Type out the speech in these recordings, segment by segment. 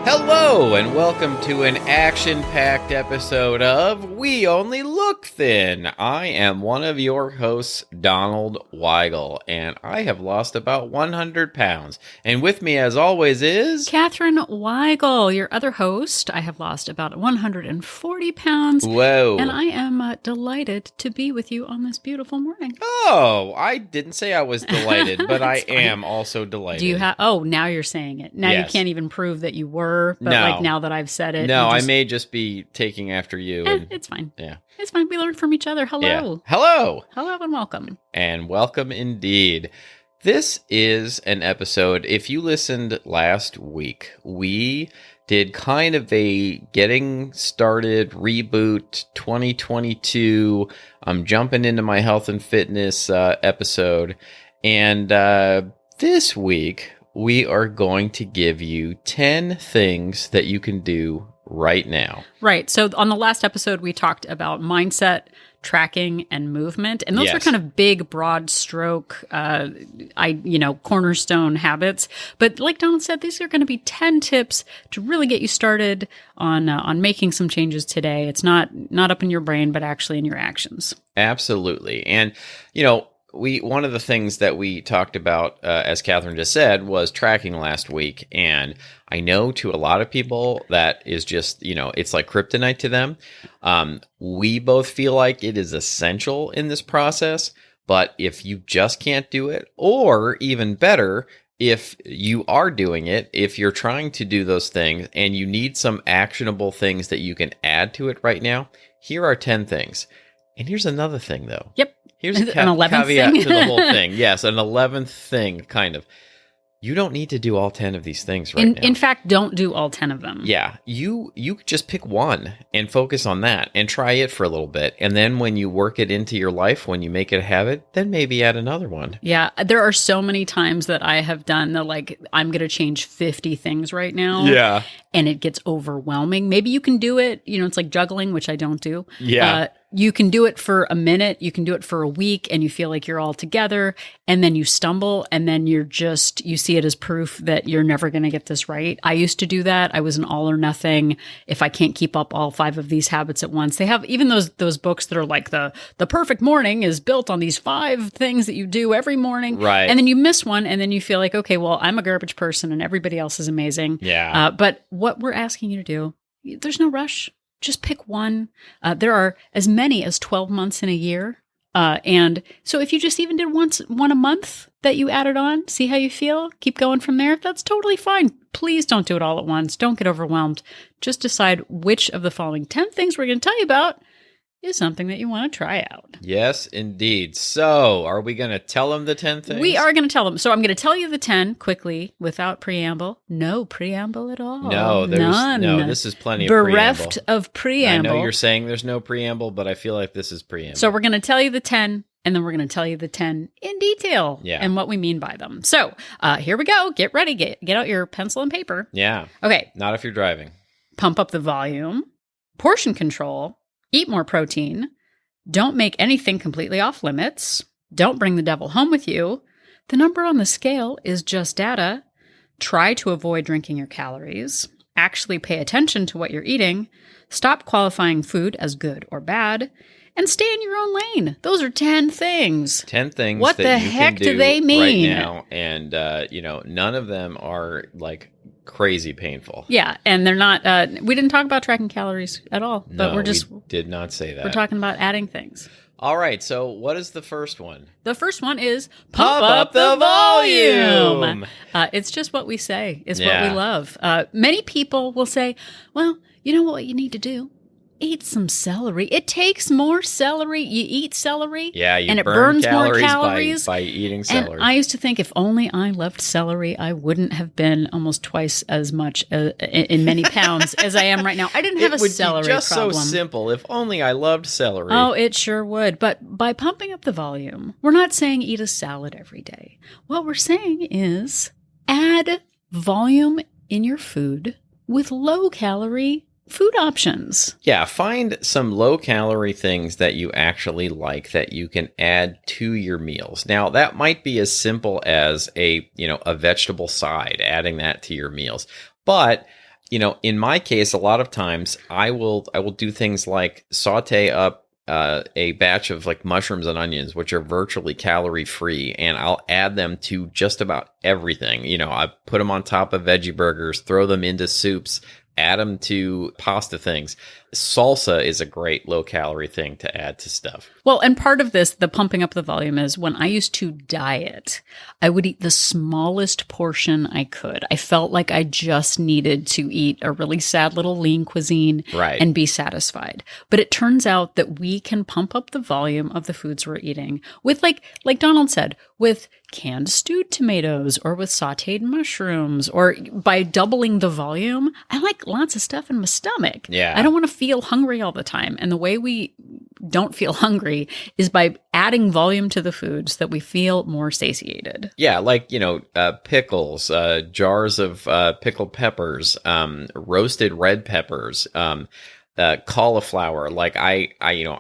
Hello, and welcome to an action-packed episode of We Only Look Thin. I am one of your hosts, Donald Weigel, and I have lost about 100 pounds. And with me, as always, is... Catherine Weigel, your other host. I have lost about 140 pounds. Whoa. And I am delighted to be with you on this beautiful morning. Oh, I didn't say I was delighted, but I funny. am also delighted. Do you have... Oh, now you're saying it. Now Yes. you can't even prove that you were, but No. like now that I've said it. No, you I just- may just be taking after you. And, It's fine. yeah. It's fine. We learn from each other. Hello. Yeah. Hello. Hello and welcome. And welcome indeed. This is an episode, if you listened last week, we did kind of a getting started reboot 2022. I'm jumping into my health and fitness episode. And this week, we are going to give you 10 things that you can do right now. Right. So on the last episode, we talked about mindset, tracking, and movement. And those are Yes. kind of big, broad stroke, cornerstone habits. But like Donald said, these are going to be 10 tips to really get you started on making some changes today. It's not up in your brain, but actually in your actions. Absolutely. And, one of the things that we talked about, as Catherine just said, was tracking last week. And I know to a lot of people that is just, it's like kryptonite to them. We both feel like it is essential in this process. But if you just can't do it, or even better, if you are doing it, if you're trying to do those things and you need some actionable things that you can add to it right now, here are 10 things. And here's another thing, though. Yep. Here's a An 11th caveat thing? to the whole thing. Yes, an 11th thing, kind of. You don't need to do all 10 of these things right now. In fact, don't do all 10 of them. Yeah, you just pick one and focus on that and try it for a little bit. And then when you work it into your life, when you make it a habit, then maybe add another one. Yeah, there are so many times that I have done I'm going to change 50 things right now. Yeah. And it gets overwhelming. Maybe you can do it. It's like juggling, which I don't do. Yeah. You can do it for a minute. You can do it for a week and you feel like you're all together. And then you stumble and then you see it as proof that you're never going to get this right. I used to do that. I was an all or nothing. If I can't keep up all 5 of these habits at once, they have even those books that are like the perfect morning is built on these 5 things that you do every morning. Right. And then you miss one and then you feel like, okay, well, I'm a garbage person and everybody else is amazing. Yeah. But what we're asking you to do, there's no rush. Just pick one. There are as many as 12 months in a year. And so if you just even did one a month that you added on, see how you feel, keep going from there, that's totally fine. Please don't do it all at once. Don't get overwhelmed. Just decide which of the following 10 things we're going to tell you about is something that you want to try out. Yes, indeed. So, are we going to tell them the 10 things? We are going to tell them. So I'm going to tell you the 10 quickly without preamble. No preamble at all. No, None. this is plenty of Bereft preamble. of preamble. I know you're saying there's no preamble, but I feel like this is preamble. So we're going to tell you the 10, and then we're going to tell you the 10 in detail and what we mean by them. So here we go. Get ready. Get out your pencil and paper. Yeah. Okay. Not if you're driving. Pump up the volume. Portion control. Eat more protein. Don't make anything completely off limits. Don't bring the devil home with you. The number on the scale is just data. Try to avoid drinking your calories. Actually pay attention to what you're eating. Stop qualifying food as good or bad. And stay in your own lane. Those are 10 things. 10 things What that the you heck can do they mean? right now. And, none of them are like crazy painful. Yeah, and they're not, we didn't talk about tracking calories at all, but No, we're just, we did not say that. we're talking about adding things. All right, so what is the first one? The first one is Pump up the volume. It's just what we say. It's Yeah. what we love. Many people will say, well, you know what you need to do? Eat some celery. It takes more celery. You eat celery, Yeah, you and it burn burns more calories calories by eating celery. And I used to think if only I loved celery, I wouldn't have been almost twice as much in many pounds as I am right now. I didn't have it a would celery be just problem. so simple. If only I loved celery. Oh, it sure would. But by pumping up the volume, we're not saying eat a salad every day. What we're saying is add volume in your food with low-calorie food options. Yeah, find some low-calorie things that you actually like that you can add to your meals. Now, that might be as simple as a vegetable side, adding that to your meals. But in my case, a lot of times I will do things like saute up a batch of like mushrooms and onions, which are virtually calorie free, and I'll add them to just about everything. I put them on top of veggie burgers, throw them into soups, add them to pasta things. Salsa is a great low calorie thing to add to stuff. Well, and part of this, the pumping up the volume, is when I used to diet, I would eat the smallest portion I could. I felt like I just needed to eat a really sad little lean cuisine and be satisfied. But it turns out that we can pump up the volume of the foods we're eating with, like Donald said, with canned stewed tomatoes or with sauteed mushrooms, or by doubling the volume. I like lots of stuff in my stomach. Yeah. I don't want to feel hungry all the time. And the way we don't feel hungry is by adding volume to the foods that we feel more satiated. Yeah, like, pickles, jars of pickled peppers, roasted red peppers, cauliflower. Like I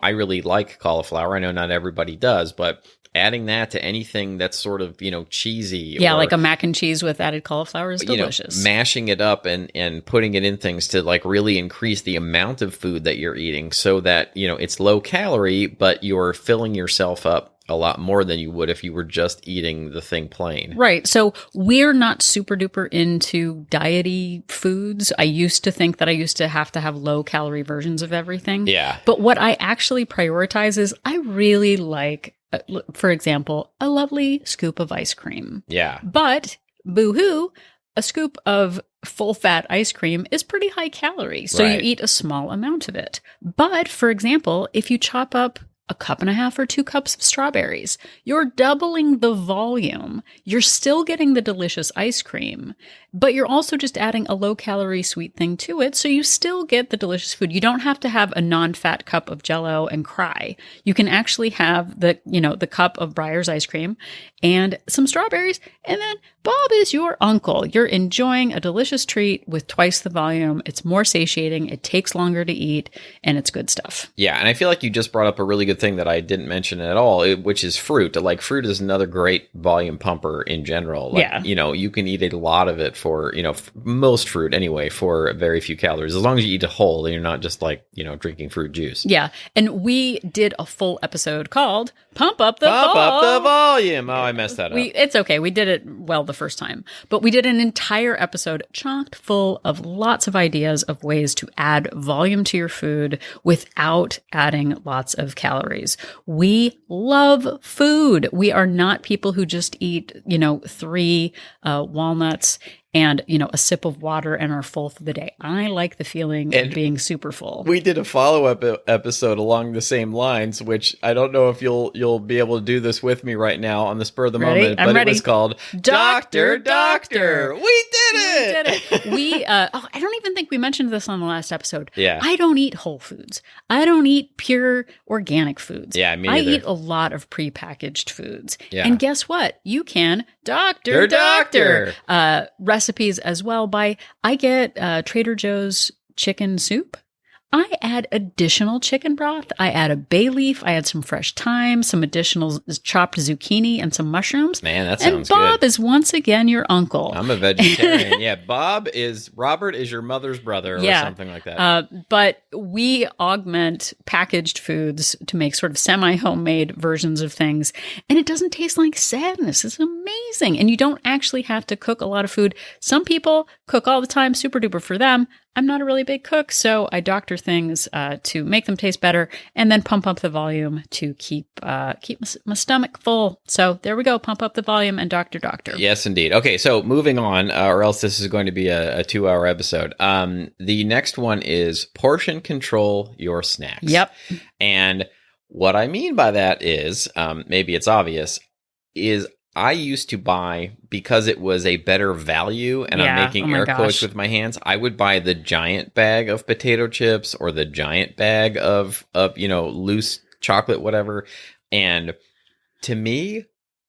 really like cauliflower. I know not everybody does, but adding that to anything that's sort of, cheesy. Yeah, like a mac and cheese with added cauliflower is delicious. Mashing it up and putting it in things to like really increase the amount of food that you're eating so that, it's low calorie, but you're filling yourself up a lot more than you would if you were just eating the thing plain. Right. So we're not super duper into diety foods. I used to think that I used to have low calorie versions of everything. Yeah. But what I actually prioritize is I really like, for example, a lovely scoop of ice cream. Yeah. But boo-hoo, a scoop of full-fat ice cream is pretty high calorie. So you eat a small amount of it. But, for example, if you chop up a cup and a half or 2 cups of strawberries, you're doubling the volume. You're still getting the delicious ice cream, but you're also just adding a low-calorie sweet thing to it, so you still get the delicious food. You don't have to have a non-fat cup of Jell-O and cry. You can actually have the cup of Breyer's ice cream and some strawberries, and then Bob is your uncle. You're enjoying a delicious treat with twice the volume. It's more satiating, it takes longer to eat, and it's good stuff. Yeah, and I feel like you just brought up a really good thing that I didn't mention at all, which is fruit. Like, fruit is another great volume pumper in general. Like, yeah. You can eat a lot of it for, most fruit anyway, for very few calories, as long as you eat it whole and you're not just like, drinking fruit juice. Yeah. And we did a full episode called Pump Up the Volume. Oh, I messed that up. It's okay. We did it well the first time, but we did an entire episode chocked full of lots of ideas of ways to add volume to your food without adding lots of calories. We love food. We are not people who just eat, 3 walnuts and, a sip of water and are full for the day. I like the feeling of being super full. We did a follow-up episode along the same lines, which I don't know if you'll be able to do this with me right now on the spur of the moment, but it was called Doctor. We did it! I don't even think we mentioned this on the last episode. Yeah. I don't eat whole foods. I don't eat pure organic foods. Yeah, me I neither. eat a lot of prepackaged foods. Yeah. And guess what? You can Doctor. Recipes as well I get Trader Joe's chicken soup. I add additional chicken broth. I add a bay leaf. I add some fresh thyme, some additional chopped zucchini, and some mushrooms. Man, that sounds good. And Bob is once again your uncle. I'm a vegetarian. Yeah, Robert is your mother's brother or something like that. But we augment packaged foods to make sort of semi-homemade versions of things. And it doesn't taste like sadness. It's amazing. And you don't actually have to cook a lot of food. Some people cook all the time, super duper for them. I'm not a really big cook, so I doctor things to make them taste better and then pump up the volume to keep my stomach full. So there we go. Pump up the volume and doctor. Yes, indeed. Okay, so moving on, or else this is going to be a 2-hour episode. The next one is portion control your snacks. Yep. And what I mean by that is, maybe it's obvious, is I used to buy, because it was a better value, and I'm making air quotes with my hands, I would buy the giant bag of potato chips or the giant bag of loose chocolate, whatever. And to me,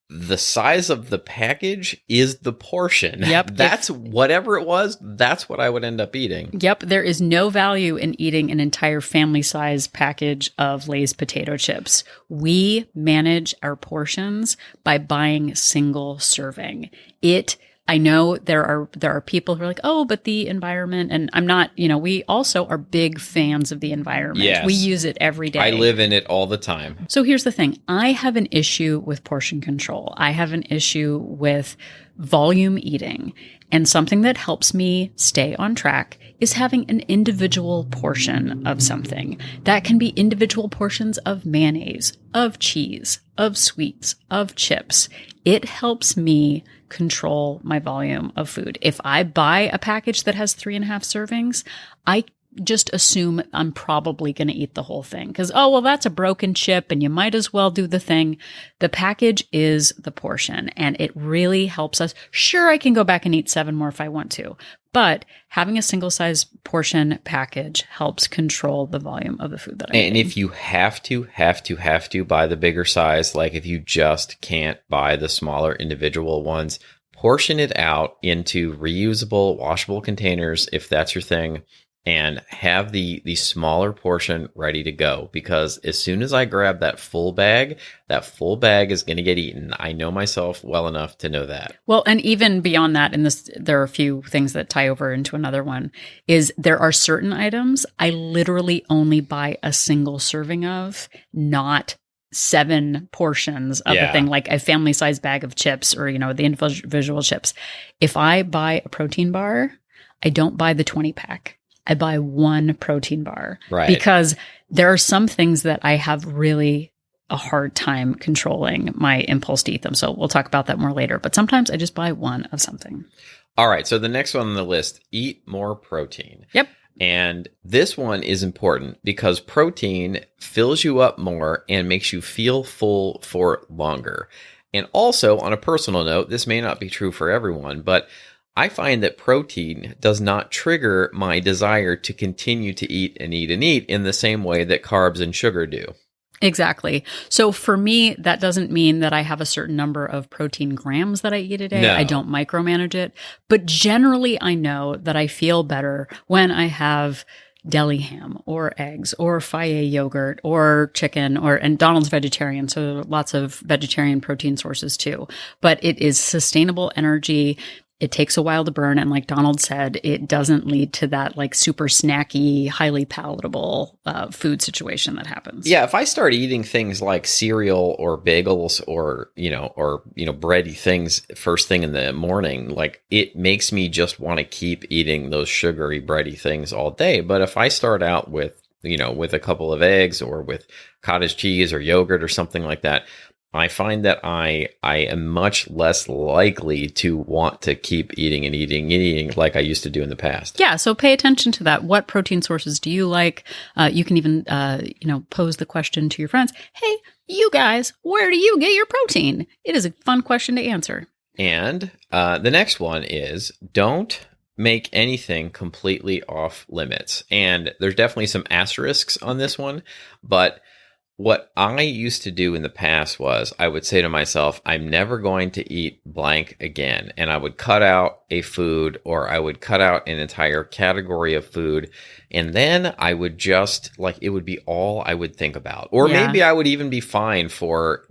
the size of the package is the portion. Yep. That's whatever it was, that's what I would end up eating. Yep. There is no value in eating an entire family size package of Lay's potato chips. We manage our portions by buying single serving. It I know there are people who are like, oh, but the environment, and I'm not, we also are big fans of the environment. Yes. We use it every day. I live in it all the time. So here's the thing. I have an issue with portion control. I have an issue with volume eating. And something that helps me stay on track is having an individual portion of something. That can be individual portions of mayonnaise, of cheese, of sweets, of chips. It helps me control my volume of food. If I buy a package that has 3.5 servings, I just assume I'm probably going to eat the whole thing because, oh, well, that's a broken chip and you might as well do the thing. The package is the portion and it really helps us. Sure, I can go back and eat 7 more if I want to, but having a single size portion package helps control the volume of the food that I eat. And if you have to buy the bigger size, like if you just can't buy the smaller individual ones, portion it out into reusable, washable containers if that's your thing. And have the smaller portion ready to go, because as soon as I grab that full bag is going to get eaten. I know myself well enough to know that. Well, and even beyond that, and there are a few things that tie over into another one, is there are certain items I literally only buy a single serving of, not 7 portions of the thing, like a family size bag of chips or, the individual chips. If I buy a protein bar, I don't buy the 20 pack. I buy 1 protein bar, right? Because there are some things that I have really a hard time controlling my impulse to eat them. So we'll talk about that more later. But sometimes I just buy 1 of something. All right. So the next one on the list, eat more protein. Yep. And this one is important because protein fills you up more and makes you feel full for longer. And also, on a personal note, this may not be true for everyone, but I find that protein does not trigger my desire to continue to eat and eat and eat in the same way that carbs and sugar do. Exactly. So for me, that doesn't mean that I have a certain number of protein grams that I eat a day. No. I don't micromanage it. But generally, I know that I feel better when I have deli ham or eggs or Fage yogurt or chicken and Donald's vegetarian. So there are lots of vegetarian protein sources too. But it is sustainable energy. It takes a while to burn. And like Donald said, it doesn't lead to that like super snacky, highly palatable food situation that happens. Yeah. If I start eating things like cereal or bagels or bready things first thing in the morning, like it makes me just want to keep eating those sugary bready things all day. But if I start out with a couple of eggs or with cottage cheese or yogurt or something like that, I find that I am much less likely to want to keep eating and eating like I used to do in the past. Yeah, so pay attention to that. What protein sources do you like? You can even, pose the question to your friends. Hey, you guys, where do you get your protein? It is a fun question to answer. And the next one is don't make anything completely off limits. And there's definitely some asterisks on this one, but what I used to do in the past was I would say to myself, I'm never going to eat blank again. And I would cut out a food or I would cut out an entire category of food. And then I would just it would be all I would think about. Or maybe I would even be fine for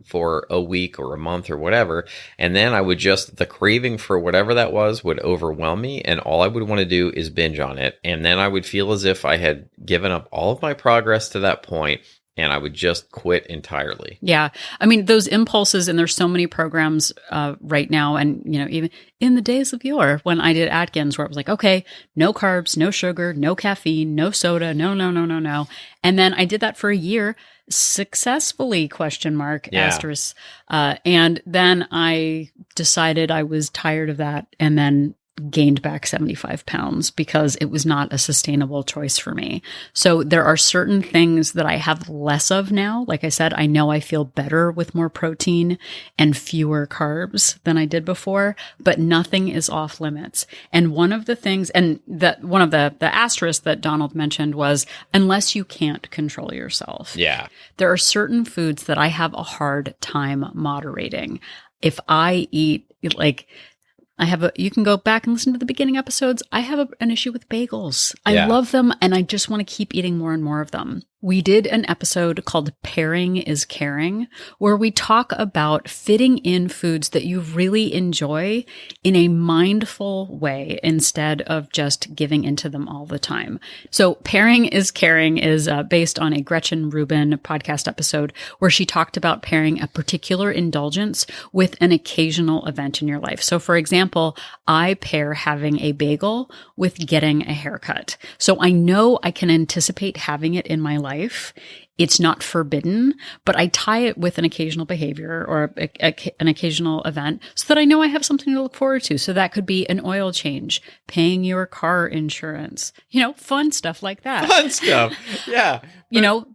a week or a month or whatever. And then I would the craving for whatever that was would overwhelm me. And all I would want to do is binge on it. And then I would feel as if I had given up all of my progress to that point. And I would just quit entirely. Yeah. I mean, those impulses, and there's so many programs right now. And, even in the days of yore, when I did Atkins, where it was like, okay, no carbs, no sugar, no caffeine, no soda, no. And then I did that for a year successfully, ? Asterisk. And then I decided I was tired of that and then gained back 75 pounds because it was not a sustainable choice for me. So there are certain things that I have less of now. Like I said, I know I feel better with more protein and fewer carbs than I did before, but nothing is off limits. And one of the things, and that one of the asterisks that Donald mentioned was, unless you can't control yourself. Yeah. There are certain foods that I have a hard time moderating. If I eat you can go back and listen to the beginning episodes. I have an issue with bagels. I love them and I just want to keep eating more and more of them. We did an episode called Pairing is Caring, where we talk about fitting in foods that you really enjoy in a mindful way instead of just giving into them all the time. So Pairing is Caring is based on a Gretchen Rubin podcast episode where she talked about pairing a particular indulgence with an occasional event in your life. So for example, I pair having a bagel with getting a haircut. So I know I can anticipate having it in my life. It's not forbidden, but I tie it with an occasional behavior or an occasional event so that I know I have something to look forward to. So that could be an oil change, paying your car insurance, fun stuff like that. Fun stuff. Yeah.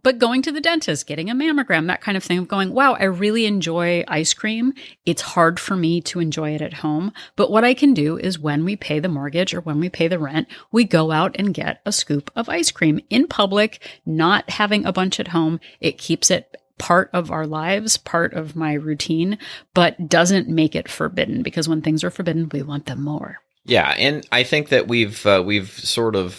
But going to the dentist, getting a mammogram, that kind of thing of going, wow, I really enjoy ice cream. It's hard for me to enjoy it at home. But what I can do is when we pay the mortgage or when we pay the rent, we go out and get a scoop of ice cream in public, not having a bunch at home. It keeps it part of our lives, part of my routine, but doesn't make it forbidden, because when things are forbidden, we want them more. Yeah, and I think that we've sort of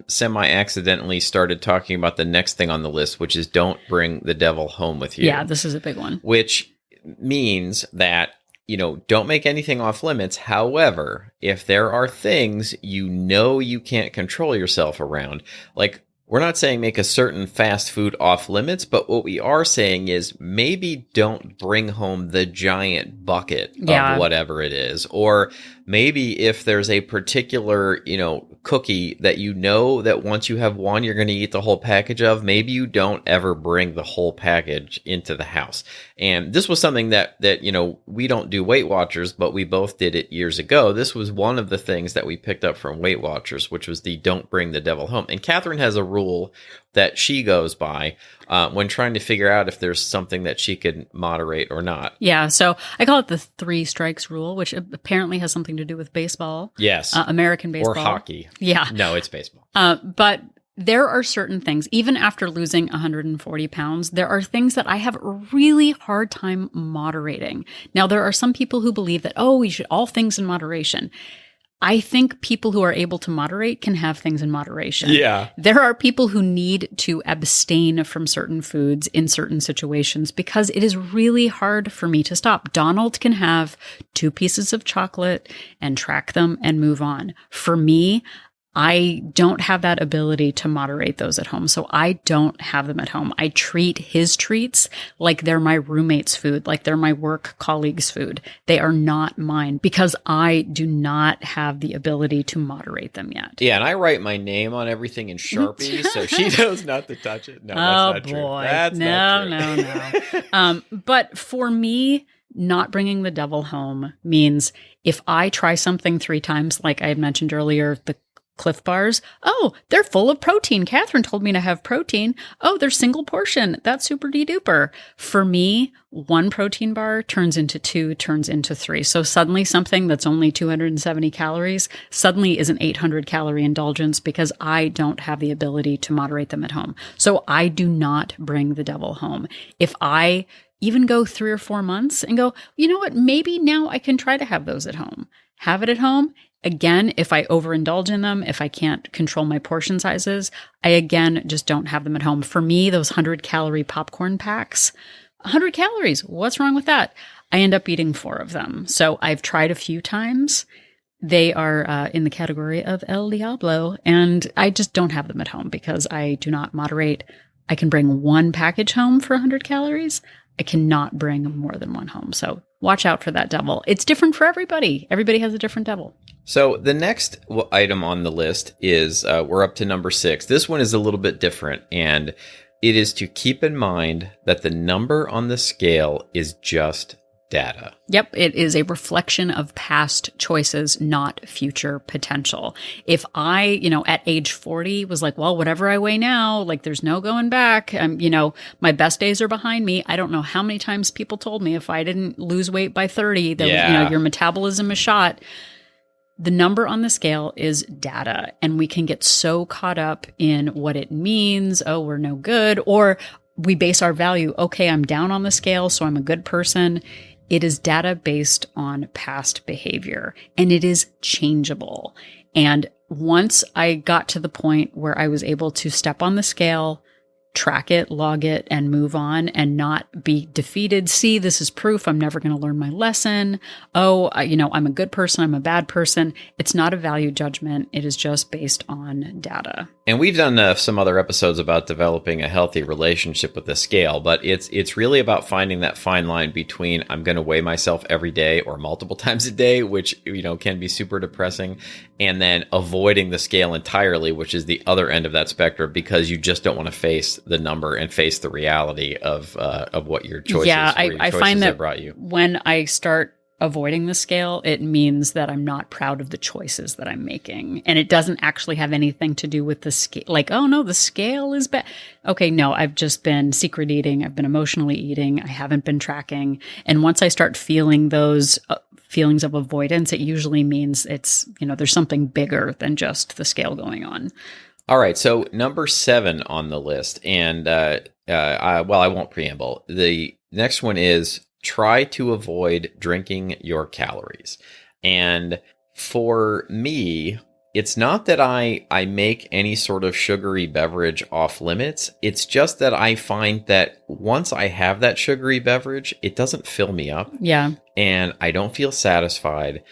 semi-accidentally started talking about the next thing on the list, which is don't bring the devil home with you. Yeah, this is a big one. Which means that, don't make anything off limits. However, if there are things you can't control yourself around, like we're not saying make a certain fast food off limits, but what we are saying is maybe don't bring home the giant bucket of whatever it is. Or maybe if there's a particular, cookie that that once you have one, you're going to eat the whole package of, maybe you don't ever bring the whole package into the house. And this was something that we don't do Weight Watchers, but we both did it years ago. This was one of the things that we picked up from Weight Watchers, which was the don't bring the devil home. And Catherine has a rule that she goes by when trying to figure out if there's something that she could moderate or not. Yeah, so I call it the 3 strikes rule, which apparently has something to do with baseball. Yes. American baseball. Or hockey. Yeah. No, it's baseball. But there are certain things, even after losing 140 pounds, there are things that I have a really hard time moderating. Now, there are some people who believe that, we should all things in moderation. I think people who are able to moderate can have things in moderation. Yeah. There are people who need to abstain from certain foods in certain situations because it is really hard for me to stop. Donald can have 2 pieces of chocolate and track them and move on. For me, I don't have that ability to moderate those at home, so I don't have them at home. I treat his treats like they're my roommate's food, like they're my work colleague's food. They are not mine because I do not have the ability to moderate them yet. Yeah, and I write my name on everything in Sharpie, so she knows not to touch it. No, that's not true. That's not true. No. But for me, not bringing the devil home means if I try something 3 times, like I had mentioned earlier, the Cliff Bars. Oh, they're full of protein. Catherine told me to have protein. Oh, they're single portion. That's super duper. For me, 1 protein bar turns into 2, turns into 3. So suddenly something that's only 270 calories suddenly is an 800 calorie indulgence because I don't have the ability to moderate them at home. So I do not bring the devil home. If I even go 3 or 4 months and go, you know what, maybe now I can try to have those at home. Have it at home. Again, if I overindulge in them, if I can't control my portion sizes, I again just don't have them at home. For me, those 100-calorie popcorn packs, 100 calories, what's wrong with that? I end up eating 4 of them. So I've tried a few times. They are in the category of El Diablo, and I just don't have them at home because I do not moderate. I can bring 1 package home for 100 calories. I cannot bring more than 1 home. So watch out for that devil. It's different for everybody. Everybody has a different devil. So the next item on the list is, we're up to number 6. This one is a little bit different, and it is to keep in mind that the number on the scale is just data. Yep, it is a reflection of past choices, not future potential. If I, at age 40 was like, well, whatever I weigh now, like there's no going back. My best days are behind me. I don't know how many times people told me if I didn't lose weight by 30, that your metabolism is shot. The number on the scale is data, and we can get so caught up in what it means. Oh, we're no good. Or we base our value. Okay, I'm down on the scale, so I'm a good person. It is data based on past behavior, and it is changeable. And once I got to the point where I was able to step on the scale track it, log it, and move on and not be defeated. See, this is proof I'm never going to learn my lesson. Oh, I'm a good person. I'm a bad person. It's not a value judgment. It is just based on data. And we've done some other episodes about developing a healthy relationship with the scale, but it's really about finding that fine line between I'm going to weigh myself every day or multiple times a day, which can be super depressing, and then avoiding the scale entirely, which is the other end of that spectrum, because you just don't want to face the number and face the reality of what your choices. Yeah, I find that brought you. When I start avoiding the scale, it means that I'm not proud of the choices that I'm making. And it doesn't actually have anything to do with the scale. Like, oh no, the scale is bad. Okay, no, I've just been secret eating. I've been emotionally eating. I haven't been tracking. And once I start feeling those feelings of avoidance, it usually means it's, there's something bigger than just the scale going on. All right. So number 7 on the list, and I won't preamble. The next one is try to avoid drinking your calories. And for me, it's not that I make any sort of sugary beverage off limits. It's just that I find that once I have that sugary beverage, it doesn't fill me up. Yeah. And I don't feel satisfied.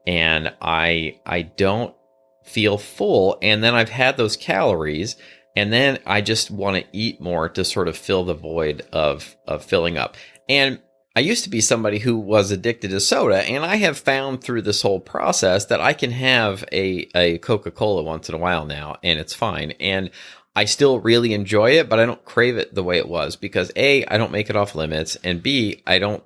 And I don't feel full. And then I've had those calories. And then I just want to eat more to sort of fill the void of filling up. And I used to be somebody who was addicted to soda, and I have found through this whole process that I can have a Coca-Cola once in a while now, and it's fine. And I still really enjoy it, but I don't crave it the way it was because A, I don't make it off limits, and B, I don't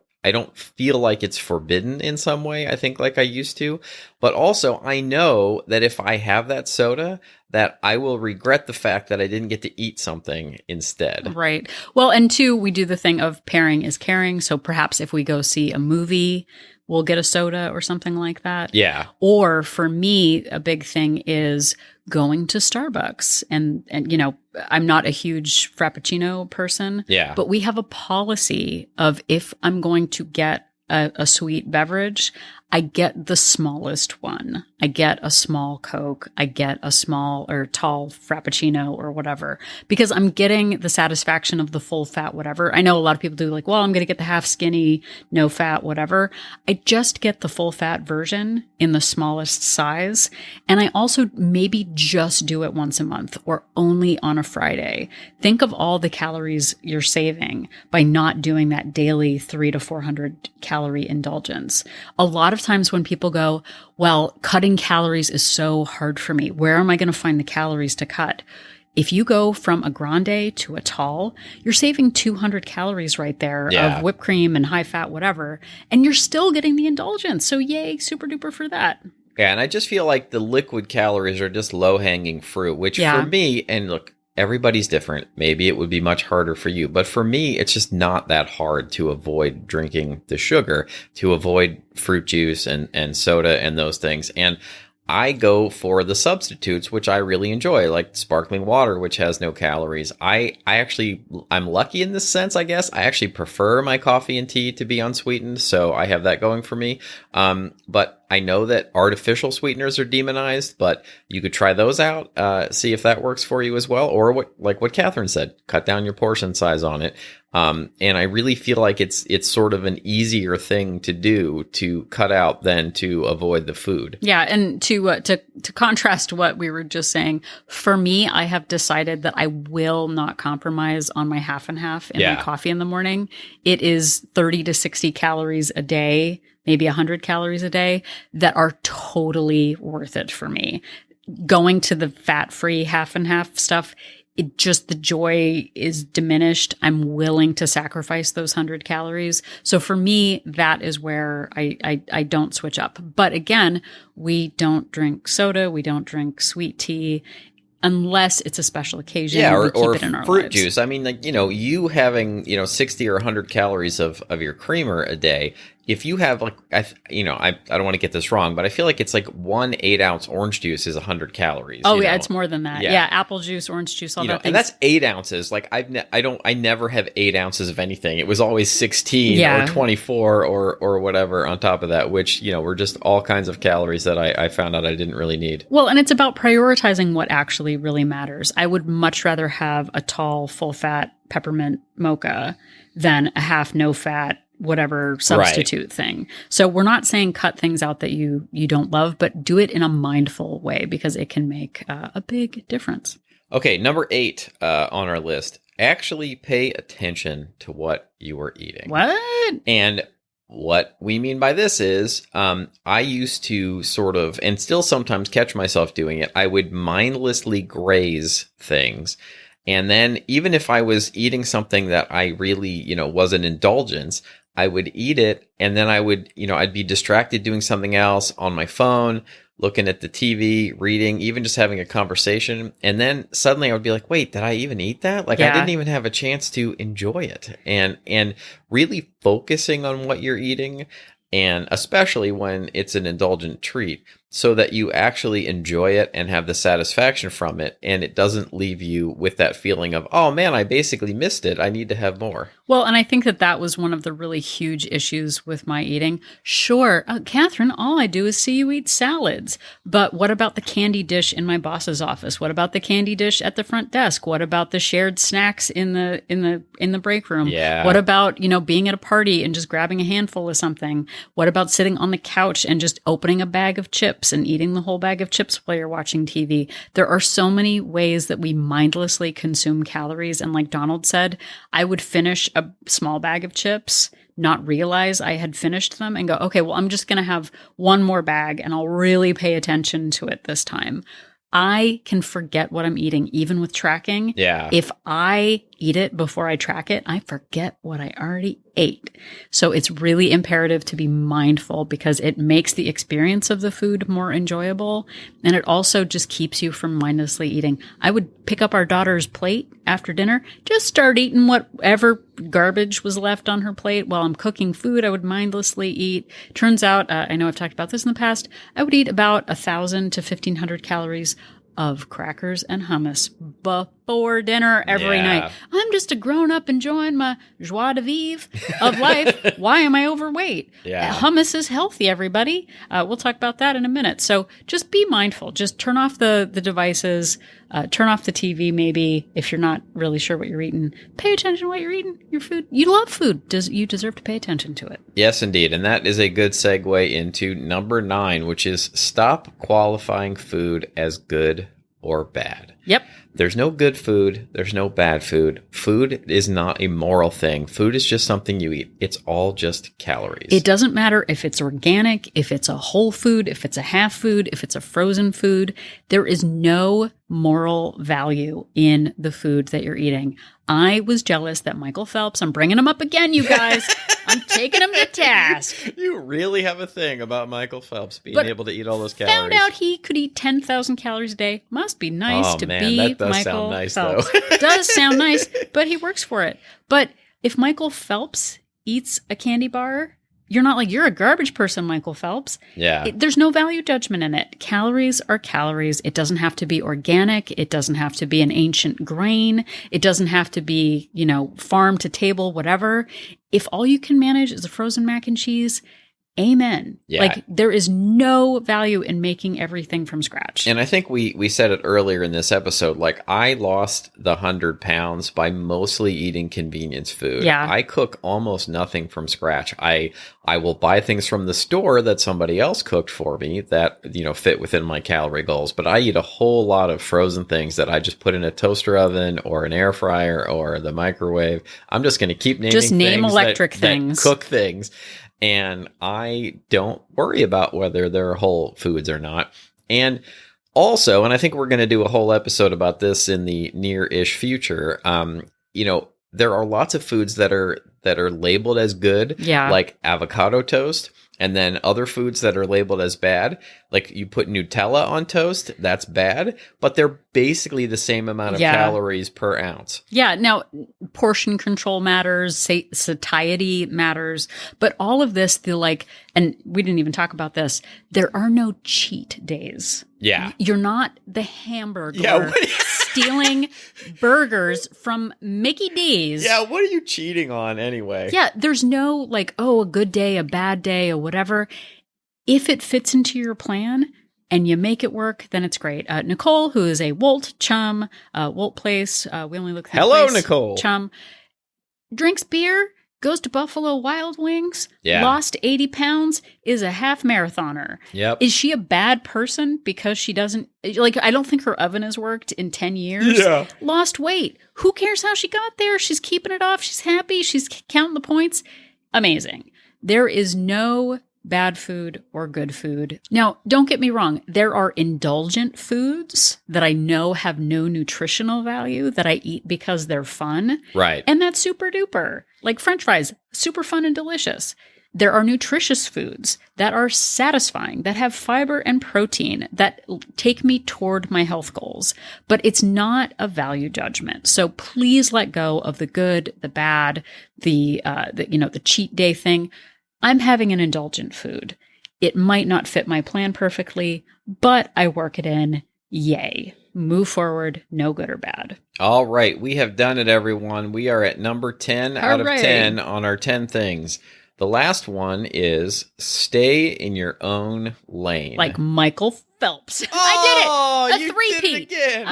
feel like it's forbidden in some way, I think, like I used to. But also, I know that if I have that soda, that I will regret the fact that I didn't get to eat something instead. Right. Well, and 2, we do the thing of pairing is caring. So perhaps if we go see a movie, we'll get a soda or something like that. Yeah. Or for me, a big thing is going to Starbucks. And I'm not a huge Frappuccino person. Yeah. But we have a policy of if I'm going to get a sweet beverage, I get the smallest one. I get a small Coke. I get a small or tall Frappuccino or whatever, because I'm getting the satisfaction of the full fat, whatever. I know a lot of people do like, well, I'm going to get the half skinny, no fat, whatever. I just get the full fat version in the smallest size. And I also maybe just do it once a month or only on a Friday. Think of all the calories you're saving by not doing that daily 300 to 400 calorie indulgence. A lot of times when people go, well, cutting calories is so hard for me. Where am I going to find the calories to cut? If you go from a grande to a tall, you're saving 200 calories right there of whipped cream and high fat, whatever, and you're still getting the indulgence. So yay, super duper for that. Yeah, and I just feel like the liquid calories are just low-hanging fruit, which for me, and look, everybody's different. Maybe it would be much harder for you. But for me, it's just not that hard to avoid drinking the sugar, to avoid fruit juice and soda and those things. And I go for the substitutes, which I really enjoy, like sparkling water, which has no calories. I'm lucky in this sense, I guess. I actually prefer my coffee and tea to be unsweetened, so I have that going for me. But I know that artificial sweeteners are demonized, but you could try those out, see if that works for you as well. Or what Catherine said, cut down your portion size on it. And I really feel like it's sort of an easier thing to do to cut out than to avoid the food. Yeah, and to contrast what we were just saying, for me, I have decided that I will not compromise on my half and half in my coffee in the morning. It is 30 to 60 calories a day, maybe 100 calories a day that are totally worth it for me. Going to the fat-free half and half stuff, it just, the joy is diminished. I'm willing to sacrifice those 100 calories. So for me, that is where I don't switch up. But again, we don't drink soda. We don't drink sweet tea unless it's a special occasion. Yeah, or or it in our fruit lives. juice. I mean, like, you having, 60 or 100 calories of your creamer a day, if you have like, I don't want to get this wrong, but I feel like it's like 1 8-ounce orange juice is 100 calories. Oh yeah, it's more than that. Yeah, apple juice, orange juice, all that. And that's 8 ounces. Like I never have 8 ounces of anything. It was always 16 or 24 or whatever on top of that, which were just all kinds of calories that I found out I didn't really need. Well, and it's about prioritizing what actually really matters. I would much rather have a tall, full fat peppermint mocha than a half no fat whatever substitute thing. So we're not saying cut things out that you don't love, but do it in a mindful way because it can make a big difference. Okay, number 8 on our list. Actually pay attention to what you are eating. What? And what we mean by this is I used to sort of, and still sometimes catch myself doing it, I would mindlessly graze things. And then even if I was eating something that I really, was an indulgence, I would eat it, and then I would, I'd be distracted doing something else on my phone, looking at the TV, reading, even just having a conversation. And then suddenly I would be like, wait, did I even eat that? Like I didn't even have a chance to enjoy it. And really focusing on what you're eating, and especially when it's an indulgent treat, so that you actually enjoy it and have the satisfaction from it, and it doesn't leave you with that feeling of, oh man, I basically missed it. I need to have more. Well, and I think that was one of the really huge issues with my eating. Sure, Catherine, all I do is see you eat salads. But what about the candy dish in my boss's office? What about the candy dish at the front desk? What about the shared snacks in the break room? Yeah. What about, being at a party and just grabbing a handful of something? What about sitting on the couch and just opening a bag of chips and eating the whole bag of chips while you're watching TV? There are so many ways that we mindlessly consume calories. And like Donald said, I would finish a small bag of chips, not realize I had finished them, and go, okay, well, I'm just going to have one more bag and I'll really pay attention to it this time. I can forget what I'm eating, even with tracking. Yeah. If I eat it before I track it, I forget what I already ate. So it's really imperative to be mindful because it makes the experience of the food more enjoyable. And it also just keeps you from mindlessly eating. I would pick up our daughter's plate after dinner, just start eating whatever garbage was left on her plate. While I'm cooking food, I would mindlessly eat. Turns out, I know I've talked about this in the past, I would eat about 1,000 to 1,500 calories of crackers and hummus before dinner every night. I'm just a grown-up enjoying my joie de vivre of life. Why am I overweight? Hummus is healthy, everybody. We'll talk about that in a minute. So just be mindful. Just turn off the devices, turn off the TV maybe if you're not really sure what you're eating. Pay attention to what you're eating, your food. You love food. You deserve to pay attention to it. Yes, indeed. And that is a good segue into number 9, which is stop qualifying food as good or bad. Yep. There's no good food. There's no bad food. Food is not a moral thing. Food is just something you eat. It's all just calories. It doesn't matter if it's organic, if it's a whole food, if it's a half food, if it's a frozen food. There is no moral value in the food that you're eating. I was jealous that Michael Phelps, I'm bringing him up again, you guys. I'm taking him to task. You really have a thing about Michael Phelps being able to eat all those calories. Found out he could eat 10,000 calories a day. Must be nice to be that does Michael sound nice, Phelps. though. Does sound nice, but he works for it. But if Michael Phelps eats a candy bar, you're not like, you're a garbage person, Michael Phelps. Yeah. There's no value judgment in it. Calories are calories. It doesn't have to be organic. It doesn't have to be an ancient grain. It doesn't have to be, farm to table, whatever. If all you can manage is a frozen mac and cheese, amen. Yeah. Like there is no value in making everything from scratch. And I think we said it earlier in this episode, like I lost the 100 pounds by mostly eating convenience food. Yeah. I cook almost nothing from scratch. I will buy things from the store that somebody else cooked for me that, fit within my calorie goals. But I eat a whole lot of frozen things that I just put in a toaster oven or an air fryer or the microwave. I'm just going to keep naming just name things electric that things. cook things. And I don't worry about whether they're whole foods or not. And also, and I think we're going to do a whole episode about this in the near-ish future, there are lots of foods that are labeled as good, like avocado toast, and then other foods that are labeled as bad. Like you put Nutella on toast, that's bad, but they're basically the same amount of calories per ounce. Yeah. Now, portion control matters, satiety matters, but all of this, and we didn't even talk about this, there are no cheat days. Yeah. You're not the hamburger stealing burgers from Mickey D's. Yeah, what are you cheating on anyway? Yeah, there's no a good day, a bad day, or whatever. If it fits into your plan and you make it work, then it's great. Nicole, who is a Wolt chum, Wolt Place, we only look through Hello, place, Nicole. Chum, drinks beer, goes to Buffalo Wild Wings, Yeah. lost 80 pounds, is a half marathoner. Yep. Is she a bad person because she doesn't, I don't think her oven has worked in 10 years. Yeah. Lost weight. Who cares how she got there? She's keeping it off. She's happy. She's counting the points. Amazing. There is no bad food or good food. Now, don't get me wrong. There are indulgent foods that I know have no nutritional value that I eat because they're fun. Right. And that's super duper. Like French fries, super fun and delicious. There are nutritious foods that are satisfying, that have fiber and protein, that take me toward my health goals. But it's not a value judgment. So please let go of the good, the bad, the cheat day thing. I'm having an indulgent food. It might not fit my plan perfectly, but I work it in. Yay. Move forward, no good or bad. All right. We have done it, everyone. We are at number 10 out of 10 on our 10 things. The last one is stay in your own lane. Like Michael Phelps. Oh, I did it. you A three-peat. did it again.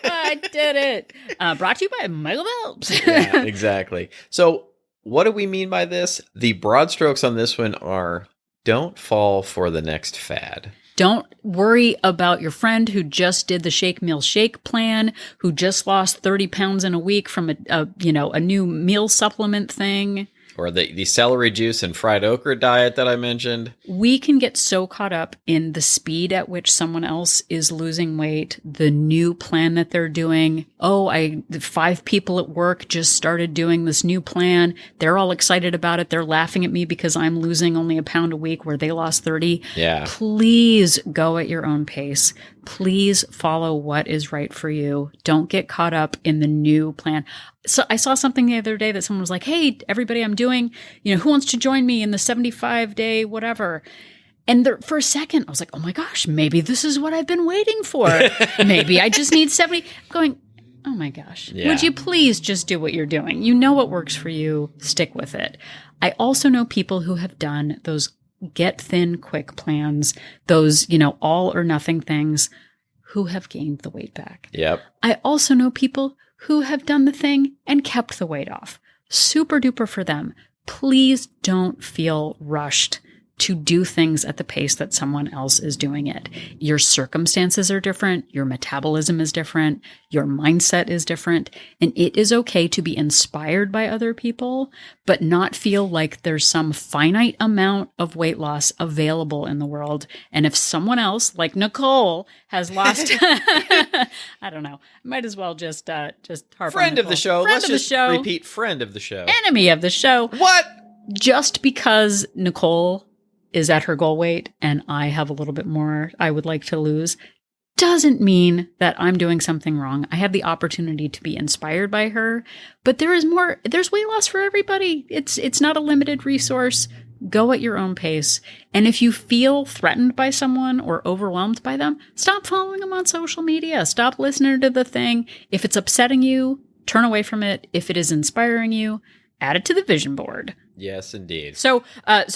I did it. Brought to you by Michael Phelps. Yeah, exactly. So what do we mean by this? The broad strokes on this one are don't fall for the next fad. Don't worry about your friend who just did the Shake Meal Shake plan, who just lost 30 pounds in a week from a new meal supplement thing. Or the celery juice and fried okra diet that I mentioned. We can get so caught up in the speed at which someone else is losing weight, the new plan that they're doing. Oh, the 5 people at work just started doing this new plan. They're all excited about it. They're laughing at me because I'm losing only a pound a week where they lost 30. Yeah. Please go at your own pace. Please follow what is right for you. Don't get caught up in the new plan. So I saw something the other day that someone was like, hey, everybody, I'm doing, who wants to join me in the 75-day whatever? And for a second, I was like, oh my gosh, maybe this is what I've been waiting for. Maybe I just need 70. Going, oh my gosh, Yeah. Would you please just do what you're doing? You know what works for you. Stick with it. I also know people who have done those get thin quick plans, those, all or nothing things, who have gained the weight back. Yep. I also know people who have done the thing and kept the weight off. Super duper for them. Please don't feel rushed to do things at the pace that someone else is doing it. Your circumstances are different. Your metabolism is different. Your mindset is different. And it is okay to be inspired by other people, but not feel like there's some finite amount of weight loss available in the world. And if someone else, like Nicole, has lost, I don't know, might as well just harp on Friend of Nicole. the show. Friend Let's of the just show. repeat friend of the show. Enemy of the show. What? Just because Nicole is at her goal weight and I have a little bit more I would like to lose doesn't mean that I'm doing something wrong. I have the opportunity to be inspired by her, but there's weight loss for everybody. It's not a limited resource. Go at your own pace. And if you feel threatened by someone or overwhelmed by them, stop following them on social media. Stop listening to the thing. If it's upsetting you, turn away from it. If it is inspiring you, add it to the vision board. Yes, indeed. So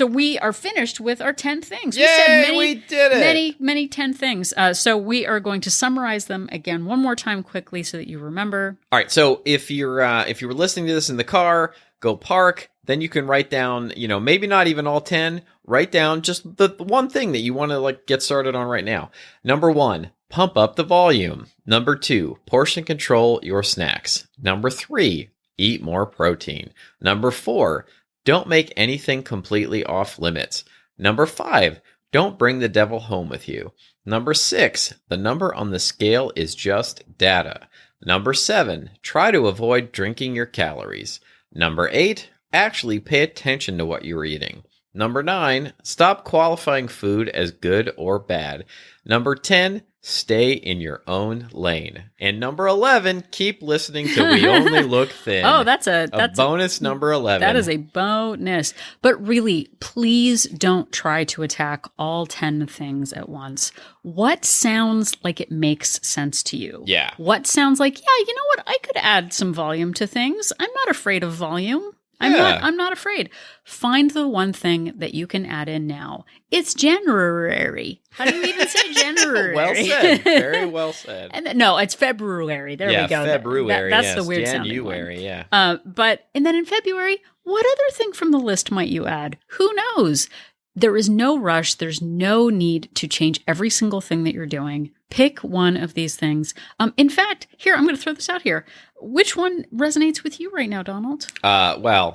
we are finished with our 10 things. Yay, we did it. Many 10 things. So we are going to summarize them again one more time quickly so that you remember. All right. So if you were listening to this in the car, go park. Then you can write down, maybe not even all 10. Write down just the one thing that you want to get started on right now. Number 1, pump up the volume. Number 2, portion control your snacks. Number 3, eat more protein. Number 4, don't make anything completely off limits. Number 5, don't bring the devil home with you. Number 6, the number on the scale is just data. Number 7, try to avoid drinking your calories. Number 8, actually pay attention to what you're eating. Number 9, stop qualifying food as good or bad. Number 10, stay in your own lane. And number 11, keep listening to We Only Look Thin. Oh, that's a bonus number 11. That is a bonus. But really, please don't try to attack all 10 things at once. What sounds like it makes sense to you? Yeah. What sounds like, yeah, you know what? I could add some volume to things. I'm not afraid of volume. I'm not afraid. Find the one thing that you can add in now. It's January. How do you even say January? Well said. Very well said. No, it's February. There we go. February. That's the weird sounding one. January, yeah. And then in February, what other thing from the list might you add? Who knows? There is no rush. There's no need to change every single thing that you're doing. Pick one of these things. In fact, here, I'm going to throw this out here. Which one resonates with you right now, Donald? Because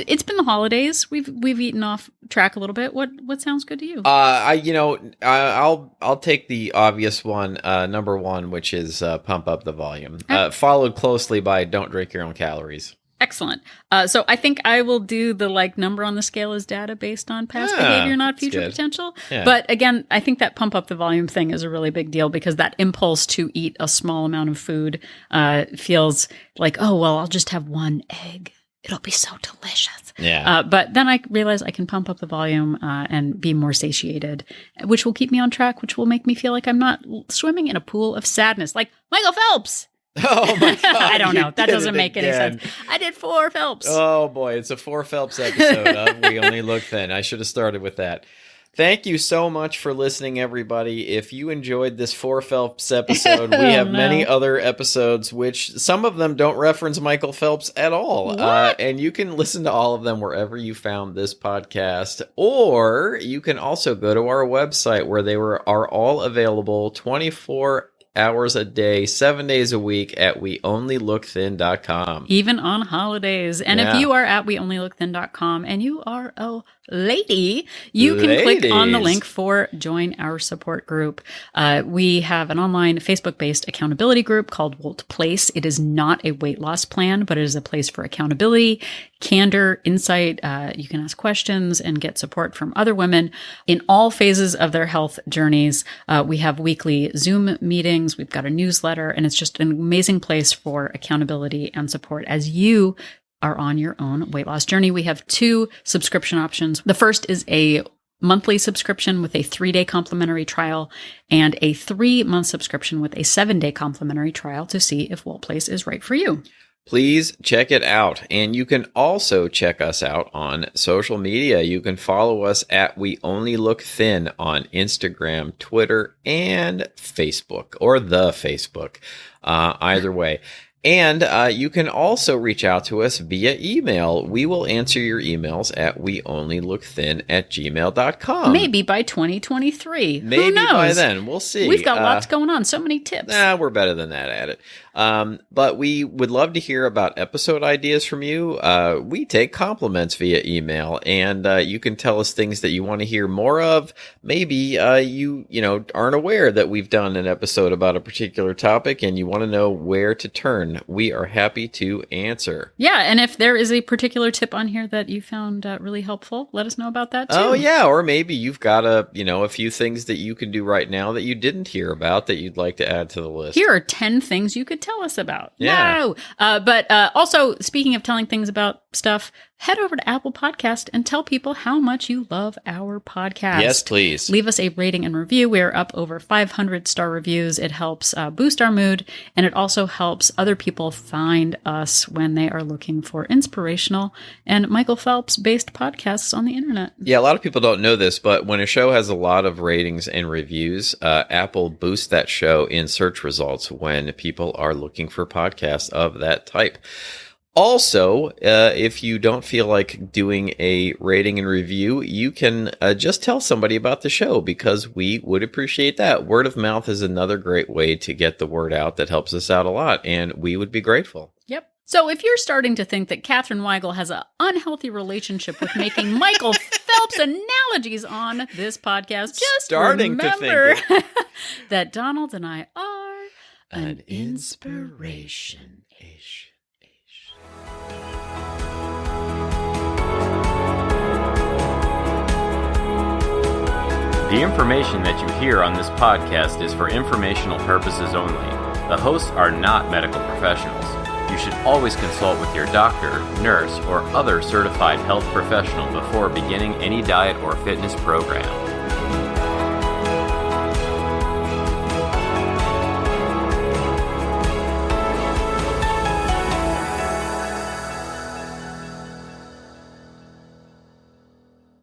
it's been the holidays, we've eaten off track a little bit. What sounds good to you? I'll take the obvious one, number 1, which is pump up the volume. Followed closely by don't drink your own calories. Excellent. So I think I will do the number on the scale is data based on past behavior, not future potential. Yeah. But again, I think that pump up the volume thing is a really big deal because that impulse to eat a small amount of food feels like, oh, well, I'll just have one egg. It'll be so delicious. Yeah. But then I realize I can pump up the volume and be more satiated, which will keep me on track, which will make me feel like I'm not swimming in a pool of sadness, like Michael Phelps. Oh my God. I don't know. That doesn't make any sense. I did 4 Phelps. Oh boy. It's a 4 Phelps episode of We Only Look Thin. I should have started with that. Thank you so much for listening, everybody. If you enjoyed this 4 Phelps episode, we have many other episodes, which some of them don't reference Michael Phelps at all. And you can listen to all of them wherever you found this podcast. Or you can also go to our website where they are all available 24 hours a day, 7 days a week at weonlylookthin.com. Even on holidays. And if you are at weonlylookthin.com and you are a lady, you can click on the link for Join Our Support Group. We have an online Facebook-based accountability group called Wolt Place. It is not a weight loss plan, but it is a place for accountability, candor, insight. You can ask questions and get support from other women in all phases of their health journeys. We have weekly Zoom meetings. We've got a newsletter, and it's just an amazing place for accountability and support as you are on your own weight loss journey. We have 2 subscription options. The first is a monthly subscription with a 3-day complimentary trial and a 3-month subscription with a 7-day complimentary trial to see if Wolt Place is right for you. Please check it out. And you can also check us out on social media. You can follow us at We Only Look Thin on Instagram, Twitter, and Facebook, or the Facebook, either way. And you can also reach out to us via email. We will answer your emails at weonlylookthin@gmail.com. Maybe by 2023. Maybe Who knows? by then. We'll see. We've got lots going on. So many tips. We're better than that at it. But we would love to hear about episode ideas from you. We take compliments via email, and you can tell us things that you want to hear more of. Maybe you aren't aware that we've done an episode about a particular topic, and you want to know where to turn. We are happy to answer. Yeah, and if there is a particular tip on here that you found really helpful, let us know about that too. Oh yeah, or maybe you've got a few things that you can do right now that you didn't hear about that you'd like to add to the list. Here are 10 things you could tell us about. Yeah. No. But also, speaking of telling things about stuff, head over to Apple Podcast and tell people how much you love our podcast. Yes, please. Leave us a rating and review. We are up over 500 star reviews. It helps boost our mood, and it also helps other people find us when they are looking for inspirational and Michael Phelps-based podcasts on the internet. Yeah, a lot of people don't know this, but when a show has a lot of ratings and reviews, Apple boosts that show in search results when people are looking for podcasts of that type. Also, if you don't feel like doing a rating and review, you can just tell somebody about the show, because we would appreciate that. Word of mouth is another great way to get the word out that helps us out a lot, and we would be grateful. Yep. So if you're starting to think that Katherine Weigel has an unhealthy relationship with making Michael Phelps analogies on this podcast, just remember that Donald and I are an inspiration-ish. The information that you hear on this podcast is for informational purposes only. The hosts are not medical professionals. You should always consult with your doctor, nurse, or other certified health professional before beginning any diet or fitness program.